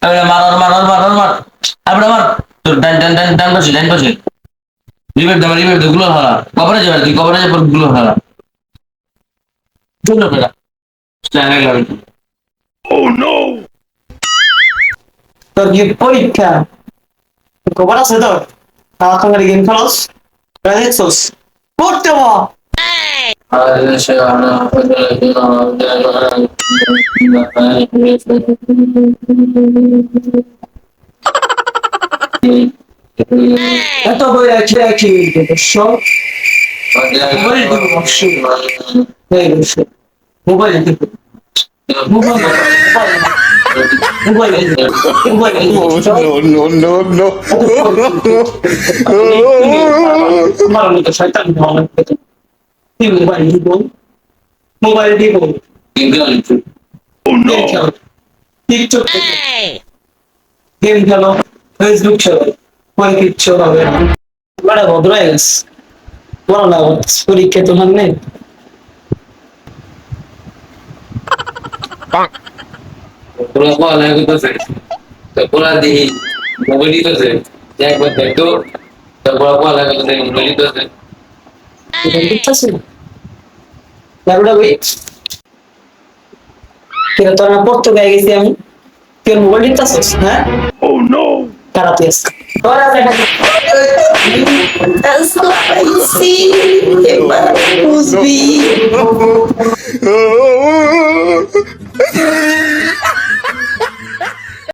আরে মার আরে মার তোর ডান পাশে রিভাইভ দে গুলো হারা কভারে যাবে তুই কভারে যাবে গুলো হারা চলো বেটা স্ট্যান্ড লাগবে তোর কি পরীক্ষা খবর আছে তোর সারাক্ষণ গেম খেলোস দেখছোস পড়তে বা আরে শালা এত বই আছে কি সব মোবাইল দিব অবশ্যই হয়ে গেছে মোবাইল দিব মোবাইল মোবাইল মোবাইল আমার মতো শয়তান ভালো তুই মোবাইল দিব টিকটক গেম খেলো ফেসবুক চলো কোনো কিচ্ছু হবে না বড় ভদ্র হয়ে গেছে বড় না পরীক্ষা তো মানে পুরো কল হয়ে গেছে তো পুরো দিই মোবাইলই তো আছে একবার দেখো তারপর কল হয়ে গেছে মোবাইলই তো আছে বুঝতেছি না তারপরে ওই কেন তোর না পড়তে গিয়ে গেছি আমি তুই মোবাইল নিতেছিস হ্যাঁ ও নো কারাতে আজকে That's so crazy. Who's